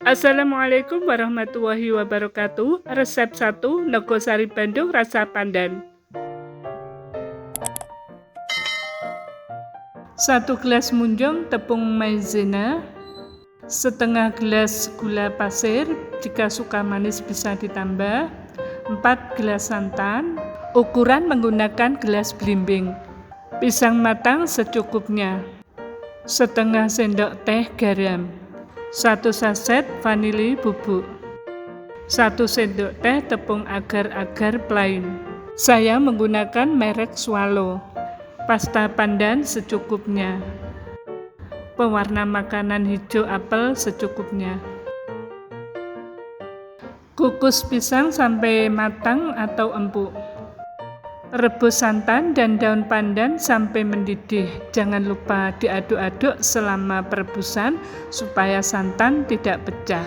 Assalamualaikum warahmatullahi wabarakatuh. Resep 1, Negosari Bandung rasa pandan. 1 gelas munjung tepung maizena, setengah gelas gula pasir, jika suka manis bisa ditambah, 4 gelas santan, ukuran menggunakan gelas belimbing, pisang matang secukupnya, setengah sendok teh garam, 1 saset vanili bubuk, 1 sendok teh tepung agar-agar plain. Saya menggunakan merek Swallow. Pasta pandan secukupnya. Pewarna makanan hijau apel secukupnya. Kukus pisang sampai matang atau empuk. Rebus santan dan daun pandan sampai mendidih. Jangan lupa diaduk-aduk selama perebusan supaya santan tidak pecah.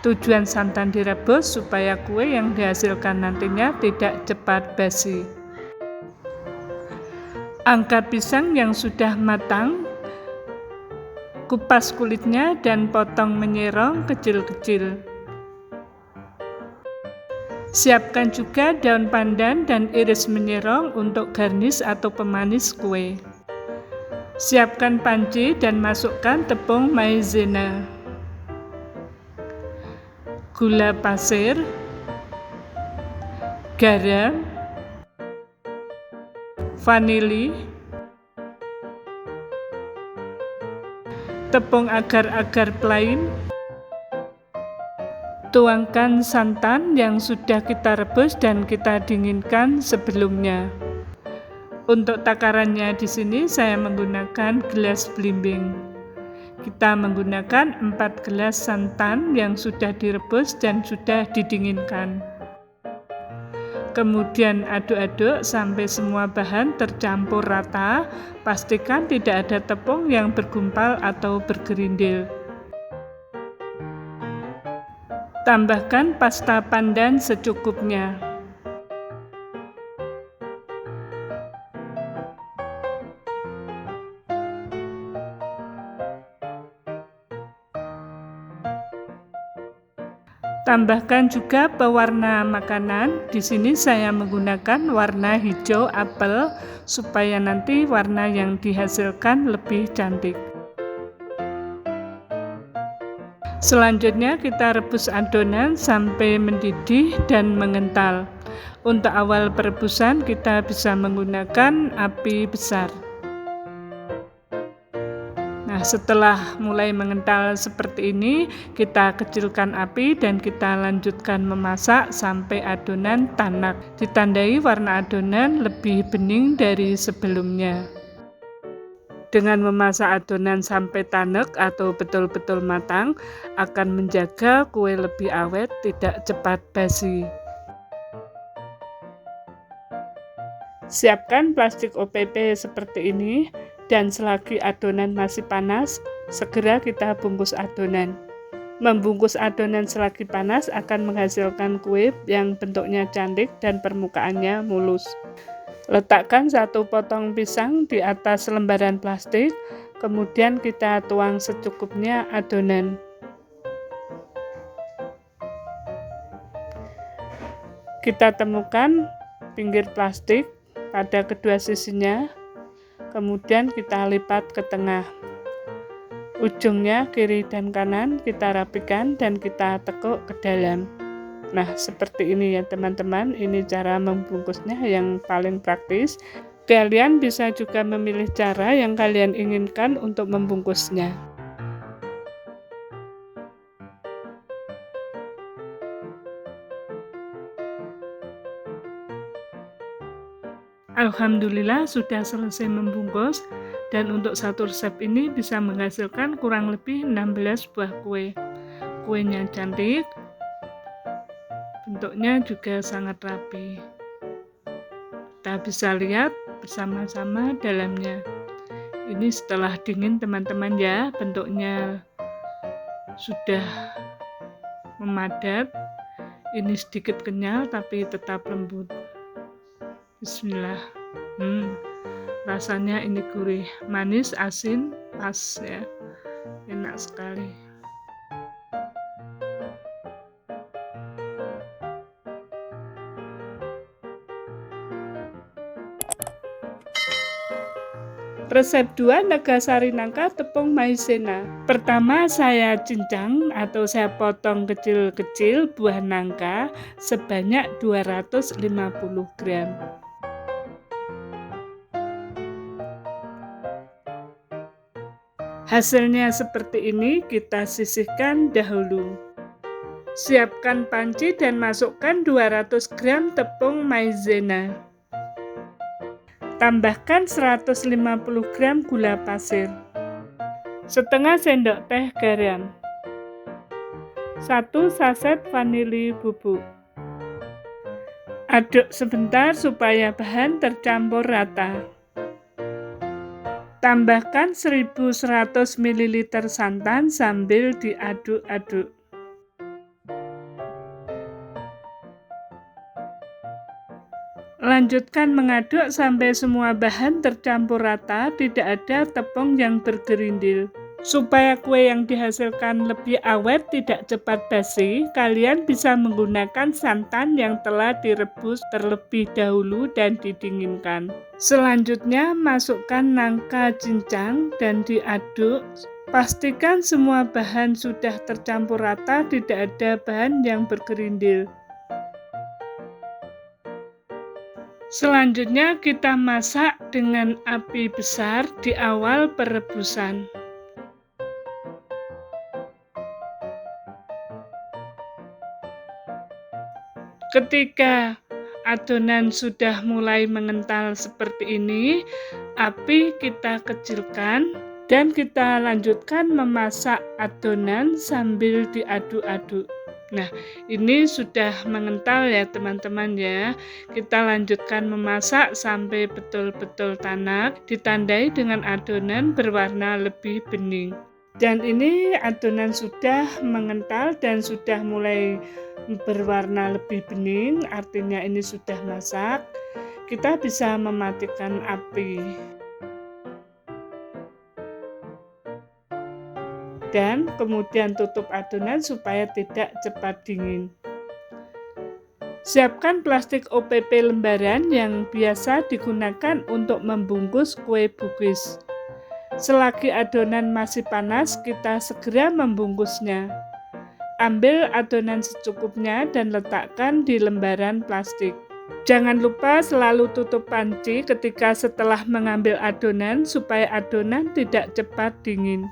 Tujuan santan direbus supaya kue yang dihasilkan nantinya tidak cepat basi. Angkat pisang yang sudah matang, kupas kulitnya dan potong menyerong kecil-kecil. Siapkan juga daun pandan dan iris menyerong untuk garnish atau pemanis kue. Siapkan panci dan masukkan tepung maizena, gula pasir, garam, vanili, tepung agar-agar plain. Tuangkan santan yang sudah kita rebus dan kita dinginkan sebelumnya. Untuk takarannya di sini saya menggunakan gelas belimbing. Kita menggunakan 4 gelas santan yang sudah direbus dan sudah didinginkan. Kemudian aduk-aduk sampai semua bahan tercampur rata. Pastikan tidak ada tepung yang bergumpal atau bergerindil. Tambahkan pasta pandan secukupnya. Tambahkan juga pewarna makanan. Di sini saya menggunakan warna hijau apel supaya nanti warna yang dihasilkan lebih cantik. Selanjutnya kita rebus adonan sampai mendidih dan mengental. Untuk awal perebusan kita bisa menggunakan api besar. Nah, setelah mulai mengental seperti ini, kita kecilkan api dan kita lanjutkan memasak sampai adonan tanak. Ditandai warna adonan lebih bening dari sebelumnya. Dengan memasak adonan sampai tanek atau betul-betul matang akan menjaga kue lebih awet, tidak cepat basi. Siapkan plastik OPP seperti ini dan selagi adonan masih panas, segera kita bungkus adonan. Membungkus adonan selagi panas akan menghasilkan kue yang bentuknya cantik dan permukaannya mulus. Letakkan 1 potong pisang di atas lembaran plastik, kemudian kita tuang secukupnya adonan. Kita temukan pinggir plastik pada kedua sisinya, kemudian kita lipat ke tengah. Ujungnya kiri dan kanan kita rapikan dan kita tekuk ke dalam. Nah, seperti ini ya teman-teman, ini cara membungkusnya yang paling praktis. Kalian bisa juga memilih cara yang kalian inginkan untuk membungkusnya. Alhamdulillah sudah selesai membungkus, dan untuk satu resep ini bisa menghasilkan kurang lebih 16 buah kue. Kuenya cantik, bentuknya juga sangat rapi. Kita bisa lihat bersama-sama dalamnya. Ini setelah dingin teman-teman ya, bentuknya sudah memadat. Ini sedikit kenyal tapi tetap lembut. Bismillah. Rasanya ini gurih, manis, asin, pas ya. Enak sekali. Resep 2 Negasari nangka tepung maizena. Pertama saya cincang atau saya potong kecil-kecil buah nangka sebanyak 250 gram. Hasilnya seperti ini, kita sisihkan dahulu. Siapkan panci dan masukkan 200 gram tepung maizena. Tambahkan 150 gram gula pasir, setengah sendok teh garam, 1 saset vanili bubuk. Aduk sebentar supaya bahan tercampur rata. Tambahkan 1100 ml santan sambil diaduk-aduk. Lanjutkan mengaduk sampai semua bahan tercampur rata, tidak ada tepung yang bergerindil. Supaya kue yang dihasilkan lebih awet, tidak cepat basi, kalian bisa menggunakan santan yang telah direbus terlebih dahulu dan didinginkan. Selanjutnya, masukkan nangka cincang dan diaduk. Pastikan semua bahan sudah tercampur rata, tidak ada bahan yang bergerindil. Selanjutnya kita masak dengan api besar di awal perebusan. Ketika adonan sudah mulai mengental seperti ini, api kita kecilkan dan kita lanjutkan memasak adonan sambil diaduk-aduk. Nah, ini sudah mengental ya teman-teman ya. Kita lanjutkan memasak sampai betul-betul tanak, ditandai dengan adonan berwarna lebih bening. Dan ini adonan sudah mengental dan sudah mulai berwarna lebih bening, artinya ini sudah masak. Kita bisa mematikan api. Dan kemudian tutup adonan supaya tidak cepat dingin. Siapkan plastik OPP lembaran yang biasa digunakan untuk membungkus kue bugis. Selagi adonan masih panas, kita segera membungkusnya. Ambil adonan secukupnya dan letakkan di lembaran plastik. Jangan lupa selalu tutup panci ketika setelah mengambil adonan supaya adonan tidak cepat dingin.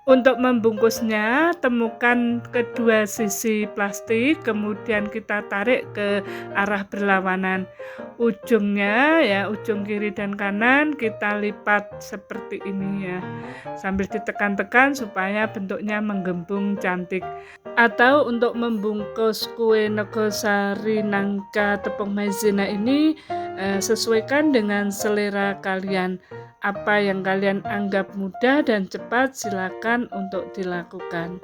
Untuk membungkusnya, temukan kedua sisi plastik, kemudian kita tarik ke arah berlawanan. Ujungnya ya, ujung kiri dan kanan kita lipat seperti ini ya. Sambil ditekan-tekan supaya bentuknya menggembung cantik. Atau untuk membungkus kue Negosari nangka tepung maizena ini, sesuaikan dengan selera kalian. Apa yang kalian anggap mudah dan cepat, silakan untuk dilakukan.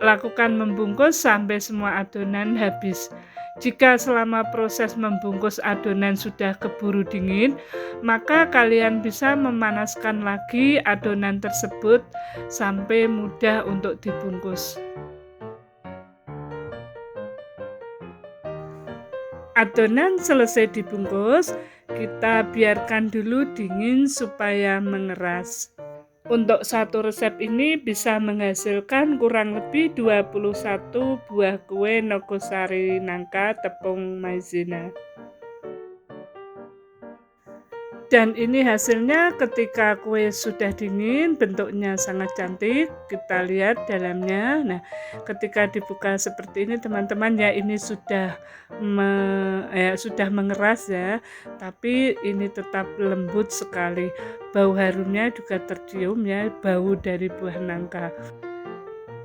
Lakukan membungkus sampai semua adonan habis. Jika selama proses membungkus adonan sudah keburu dingin, maka kalian bisa memanaskan lagi adonan tersebut sampai mudah untuk dibungkus. Adonan selesai dibungkus, kita biarkan dulu dingin supaya mengeras. Untuk satu resep ini bisa menghasilkan kurang lebih 21 buah kue Negosari nangka tepung maizena. Dan ini hasilnya ketika kue sudah dingin, bentuknya sangat cantik. Kita lihat dalamnya. Nah, ketika dibuka seperti ini teman-teman ya, ini sudah mengeras ya, tapi ini tetap lembut sekali. Bau harumnya juga tercium ya, bau dari buah nangka.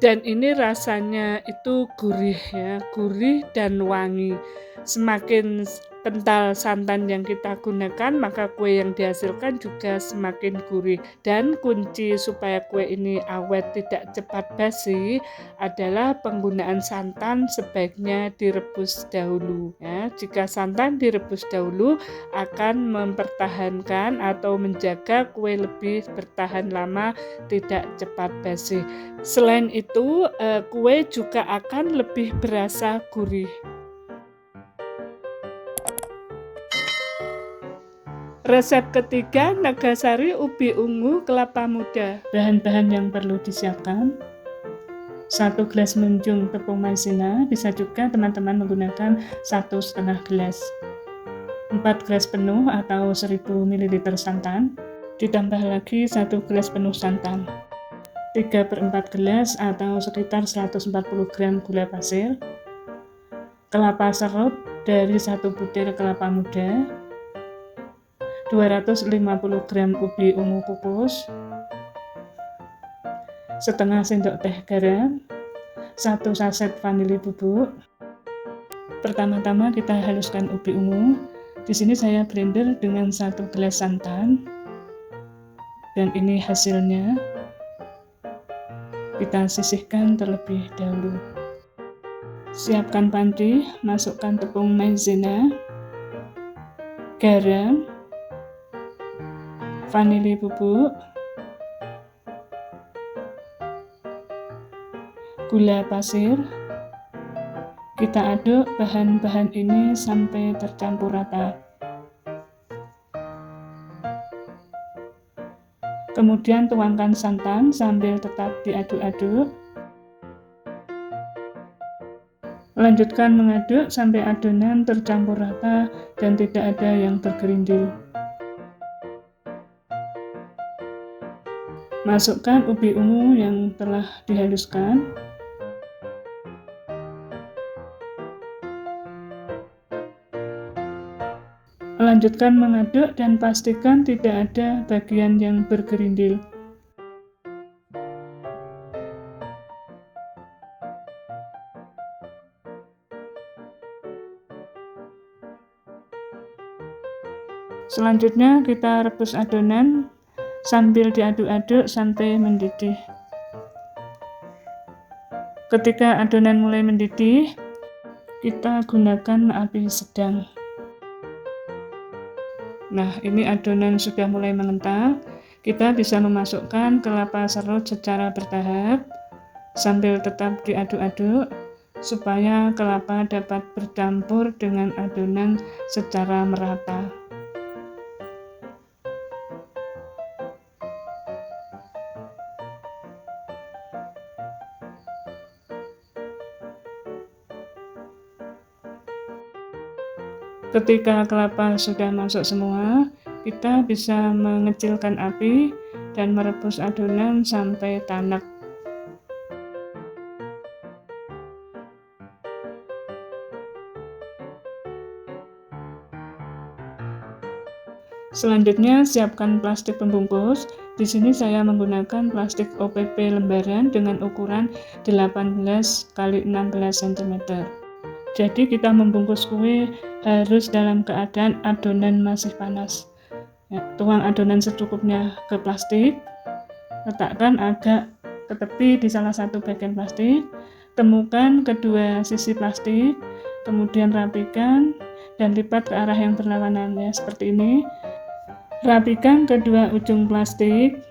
Dan ini rasanya itu gurih ya, gurih dan wangi. Semakin kental santan yang kita gunakan, maka kue yang dihasilkan juga semakin gurih. Dan kunci supaya kue ini awet tidak cepat basi adalah penggunaan santan sebaiknya direbus dahulu. Ya, jika santan direbus dahulu akan mempertahankan atau menjaga kue lebih bertahan lama, tidak cepat basi. Selain itu, kue juga akan lebih berasa gurih. Resep ketiga, nagasari ubi ungu kelapa muda. Bahan-bahan yang perlu disiapkan: 1 gelas menjung tepung maizena, bisa juga teman-teman menggunakan 1,5 gelas. 4 gelas penuh atau 1000 ml santan, ditambah lagi 1 gelas penuh santan. 3/4 gelas atau sekitar 140 gram gula pasir. Kelapa serut dari 1 butir kelapa muda. 250 gram ubi ungu kukus, setengah sendok teh garam, 1 saset vanili bubuk. Pertama-tama kita haluskan ubi ungu. Di sini saya blender dengan 1 gelas santan. Dan ini hasilnya. Kita sisihkan terlebih dahulu. Siapkan panci, masukkan tepung maizena, garam, vanili bubuk, gula pasir. Kita aduk bahan-bahan ini sampai tercampur rata. Kemudian tuangkan santan sambil tetap diaduk-aduk. Lanjutkan mengaduk sampai adonan tercampur rata dan tidak ada yang bergerindil. Masukkan ubi ungu yang telah dihaluskan. Lanjutkan mengaduk dan pastikan tidak ada bagian yang bergerindil. Selanjutnya kita rebus adonan sambil diaduk-aduk sampai mendidih. Ketika adonan mulai mendidih, kita gunakan api sedang. Nah, ini adonan sudah mulai mengental. Kita bisa memasukkan kelapa serut secara bertahap sambil tetap diaduk-aduk supaya kelapa dapat bercampur dengan adonan secara merata. Ketika kelapa sudah masuk semua, kita bisa mengecilkan api dan merebus adonan sampai tanak. Selanjutnya, siapkan plastik pembungkus. Di sini saya menggunakan plastik OPP lembaran dengan ukuran 18 x 16 cm. Jadi kita membungkus kue harus dalam keadaan adonan masih panas. Ya, tuang adonan secukupnya ke plastik, letakkan agak ke tepi di salah satu bagian plastik, temukan kedua sisi plastik, kemudian rapikan dan lipat ke arah yang berlawanan, ya, seperti ini. Rapikan kedua ujung plastik,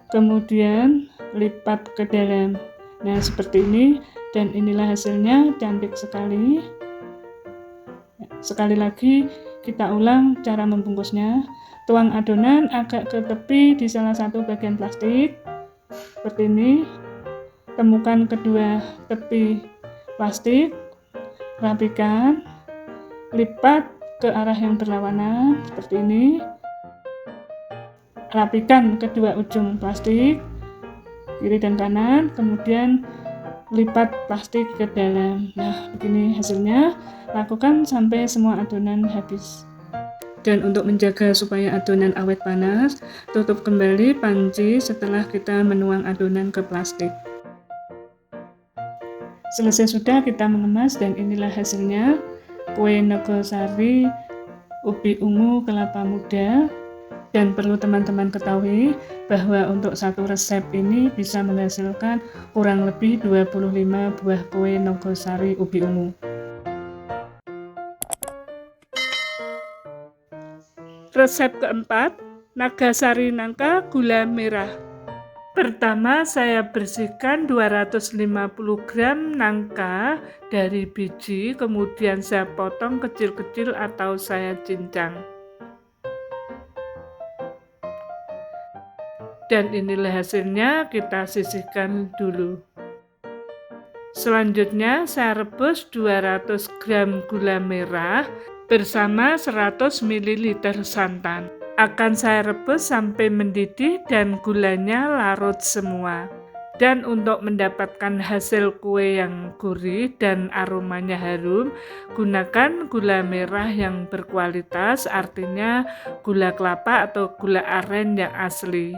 kemudian lipat ke dalam. Nah, seperti ini. Dan inilah hasilnya, cantik sekali. Sekali lagi kita ulang cara membungkusnya. Tuang adonan agak ke tepi di salah satu bagian plastik seperti ini. Temukan kedua tepi plastik, rapikan, lipat ke arah yang berlawanan seperti ini. Rapikan kedua ujung plastik kiri dan kanan, kemudian lipat plastik ke dalam. Nah, begini hasilnya. Lakukan sampai semua adonan habis. Dan untuk menjaga supaya adonan awet panas, tutup kembali panci setelah kita menuang adonan ke plastik. Selesai sudah kita mengemas dan inilah hasilnya. Kue nogosari ubi ungu kelapa muda. Dan perlu teman-teman ketahui bahwa untuk satu resep ini bisa menghasilkan kurang lebih 25 buah kue nogosari ubi ungu. Resep keempat, nagasari nangka gula merah. Pertama, saya bersihkan 250 gram nangka dari biji, kemudian saya potong kecil-kecil atau saya cincang. Dan inilah hasilnya, kita sisihkan dulu. Selanjutnya saya rebus 200 gram gula merah bersama 100 ml santan. Akan saya rebus sampai mendidih dan gulanya larut semua. Dan untuk mendapatkan hasil kue yang gurih dan aromanya harum, gunakan gula merah yang berkualitas, artinya gula kelapa atau gula aren yang asli.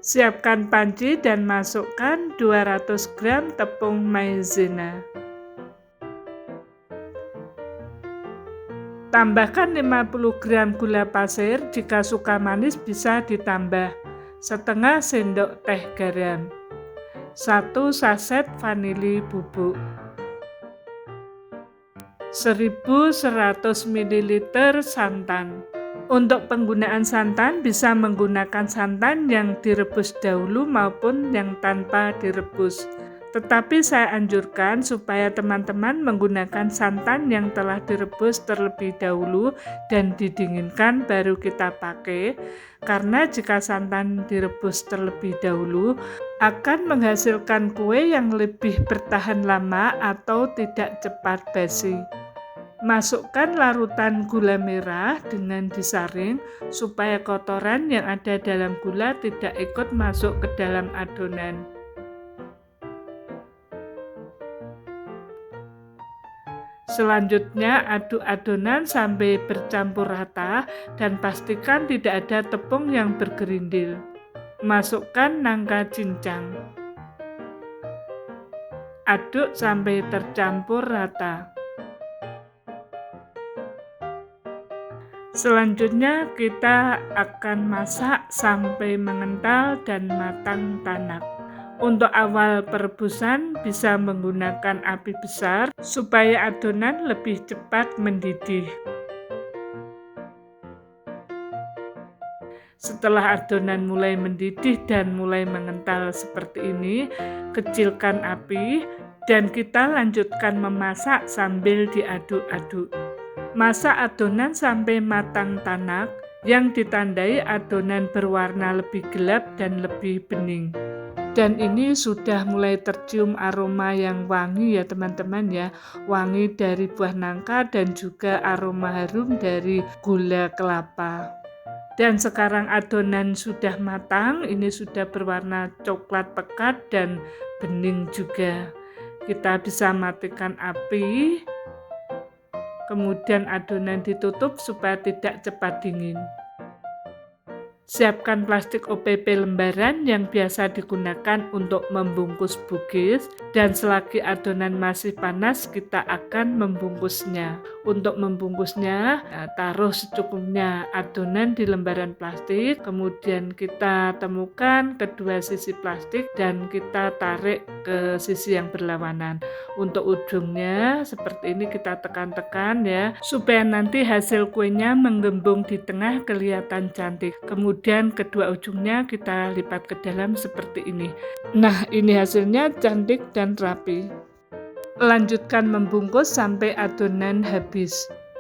Siapkan panci dan masukkan 200 gram tepung maizena. Tambahkan 50 gram gula pasir, jika suka manis bisa ditambah setengah sendok teh garam, 1 saset vanili bubuk, 1100 ml santan. Untuk penggunaan santan bisa menggunakan santan yang direbus dahulu maupun yang tanpa direbus. Tetapi saya anjurkan supaya teman-teman menggunakan santan yang telah direbus terlebih dahulu dan didinginkan baru kita pakai. Karena jika santan direbus terlebih dahulu akan menghasilkan kue yang lebih bertahan lama atau tidak cepat basi. Masukkan larutan gula merah dengan disaring supaya kotoran yang ada dalam gula tidak ikut masuk ke dalam adonan. Selanjutnya aduk adonan sampai bercampur rata dan pastikan tidak ada tepung yang bergerindil. Masukkan nangka cincang. Aduk sampai tercampur rata. Selanjutnya kita akan masak sampai mengental dan matang tanak. Untuk awal perebusan bisa menggunakan api besar supaya adonan lebih cepat mendidih. Setelah adonan mulai mendidih dan mulai mengental seperti ini, kecilkan api dan kita lanjutkan memasak sambil diaduk-aduk. Masak adonan sampai matang tanak yang ditandai adonan berwarna lebih gelap dan lebih bening. Dan ini sudah mulai tercium aroma yang wangi ya teman-teman ya. Wangi dari buah nangka dan juga aroma harum dari gula kelapa. Dan sekarang adonan sudah matang, ini sudah berwarna coklat pekat dan bening juga. Kita bisa matikan api. Kemudian adonan ditutup supaya tidak cepat dingin. Siapkan plastik OPP lembaran yang biasa digunakan untuk membungkus bugis dan selagi adonan masih panas kita akan membungkusnya. Untuk membungkusnya taruh secukupnya adonan di lembaran plastik, kemudian kita temukan kedua sisi plastik dan kita tarik ke sisi yang berlawanan. Untuk ujungnya seperti ini kita tekan-tekan ya supaya nanti hasil kuenya menggembung di tengah kelihatan cantik. Kemudian kedua ujungnya kita lipat ke dalam seperti ini. Nah, ini hasilnya cantik dan rapi. Lanjutkan membungkus sampai adonan habis.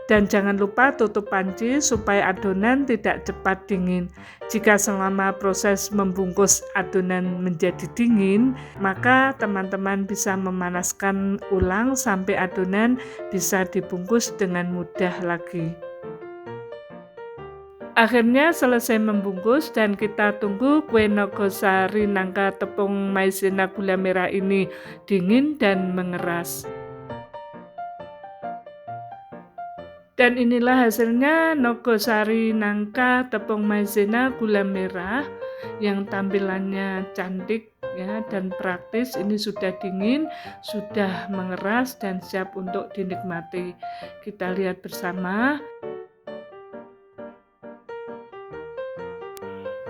Dan jangan lupa tutup panci supaya adonan tidak cepat dingin. Jika selama proses membungkus adonan menjadi dingin, maka teman-teman bisa memanaskan ulang sampai adonan bisa dibungkus dengan mudah lagi. Akhirnya selesai membungkus dan kita tunggu kue nogosari nangka tepung maizena gula merah ini dingin dan mengeras. Dan inilah hasilnya nogosari nangka tepung maizena gula merah yang tampilannya cantik ya dan praktis. Ini sudah dingin, sudah mengeras dan siap untuk dinikmati. Kita lihat bersama.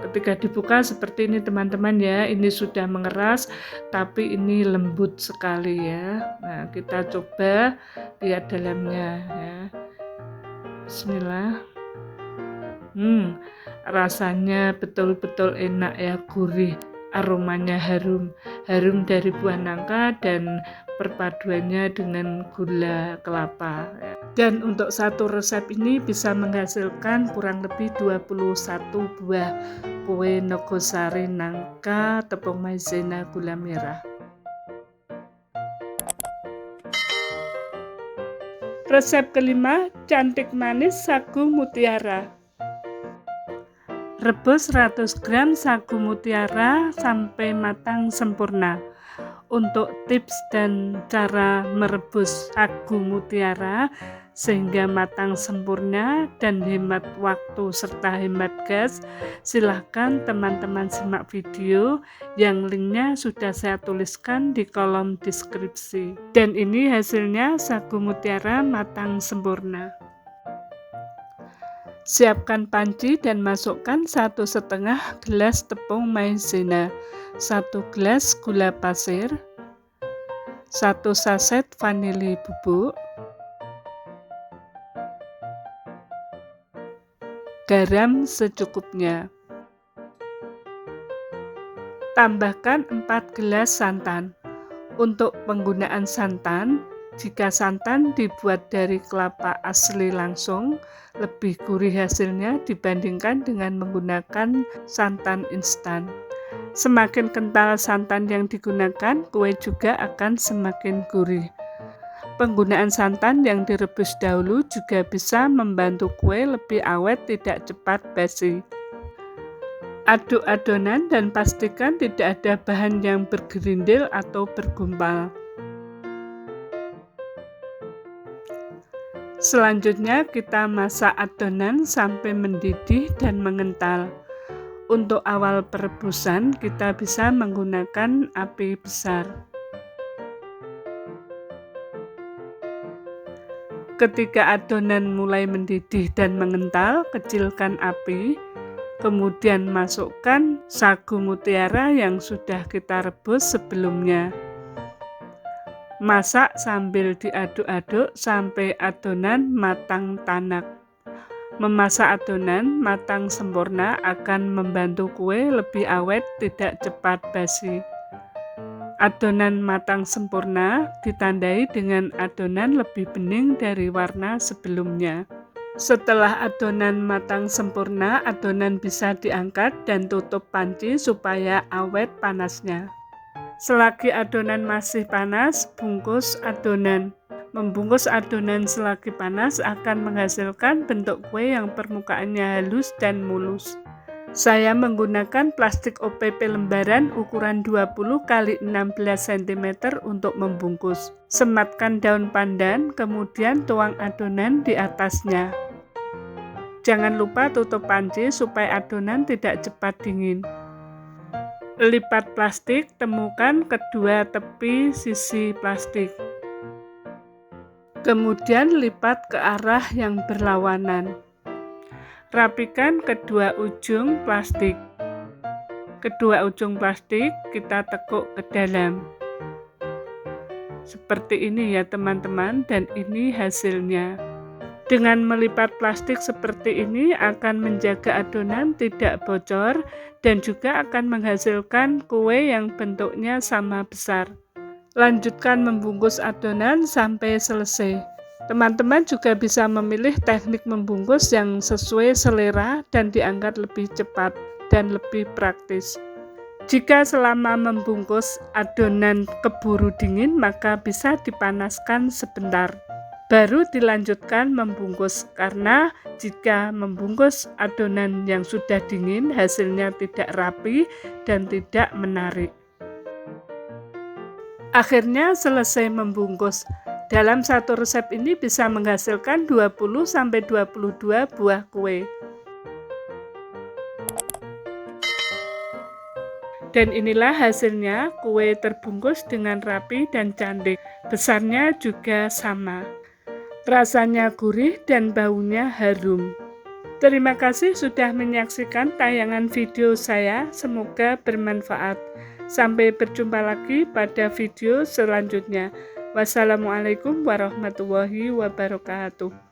Ketika dibuka seperti ini teman-teman ya, ini sudah mengeras tapi ini lembut sekali ya. Nah, kita coba lihat dalamnya ya. Bismillah. Rasanya betul-betul enak ya, gurih, aromanya harum. harum dari buah nangka dan perpaduannya dengan gula kelapa. Dan untuk satu resep ini bisa menghasilkan kurang lebih 21 buah kue nogosari nangka tepung maizena gula merah. Resep kelima, cantik manis sagu mutiara. Rebus 100 gram sagu mutiara sampai matang sempurna. Untuk tips dan cara merebus sagu mutiara sehingga matang sempurna dan hemat waktu serta hemat gas, silahkan teman-teman simak video yang linknya sudah saya tuliskan di kolom deskripsi. Dan ini hasilnya sagu mutiara matang sempurna. Siapkan panci dan masukkan 1,5 gelas tepung maizena, 1 gelas gula pasir, 1 saset vanili bubuk, garam secukupnya. Tambahkan 4 gelas santan. Untuk penggunaan santan, jika santan dibuat dari kelapa asli langsung, lebih gurih hasilnya dibandingkan dengan menggunakan santan instan. Semakin kental santan yang digunakan, kue juga akan semakin gurih. Penggunaan santan yang direbus dahulu juga bisa membantu kue lebih awet, tidak cepat basi. Aduk adonan dan pastikan tidak ada bahan yang bergerindil atau bergumpal. Selanjutnya kita masak adonan sampai mendidih dan mengental. Untuk awal perebusan kita bisa menggunakan api besar. Ketika adonan mulai mendidih dan mengental, kecilkan api, kemudian masukkan sagu mutiara yang sudah kita rebus sebelumnya. Masak sambil diaduk-aduk sampai adonan matang tanak. Memasak adonan matang sempurna akan membantu kue lebih awet, tidak cepat basi. Adonan matang sempurna ditandai dengan adonan lebih bening dari warna sebelumnya. Setelah adonan matang sempurna, adonan bisa diangkat dan tutup panci supaya awet panasnya. Selagi adonan masih panas, bungkus adonan. Membungkus adonan selagi panas akan menghasilkan bentuk kue yang permukaannya halus dan mulus. Saya menggunakan plastik OPP lembaran ukuran 20 x 16 cm untuk membungkus. Sematkan daun pandan, kemudian tuang adonan di atasnya. Jangan lupa tutup panci supaya adonan tidak cepat dingin. Lipat plastik, temukan kedua tepi sisi plastik. Kemudian lipat ke arah yang berlawanan. Rapikan kedua ujung plastik. Kedua ujung plastik kita tekuk ke dalam. Seperti ini ya teman-teman, dan ini hasilnya. Dengan melipat plastik seperti ini akan menjaga adonan tidak bocor dan juga akan menghasilkan kue yang bentuknya sama besar. Lanjutkan membungkus adonan sampai selesai. Teman-teman juga bisa memilih teknik membungkus yang sesuai selera dan dianggap lebih cepat dan lebih praktis. Jika selama membungkus adonan keburu dingin, maka bisa dipanaskan sebentar. Baru dilanjutkan membungkus, karena jika membungkus adonan yang sudah dingin, hasilnya tidak rapi dan tidak menarik. Akhirnya selesai membungkus. Dalam satu resep ini bisa menghasilkan 20-22 buah kue. Dan inilah hasilnya, kue terbungkus dengan rapi dan cantik. Besarnya juga sama. Rasanya gurih dan baunya harum. Terima kasih sudah menyaksikan tayangan video saya, semoga bermanfaat. Sampai berjumpa lagi pada video selanjutnya. Wassalamualaikum warahmatullahi wabarakatuh.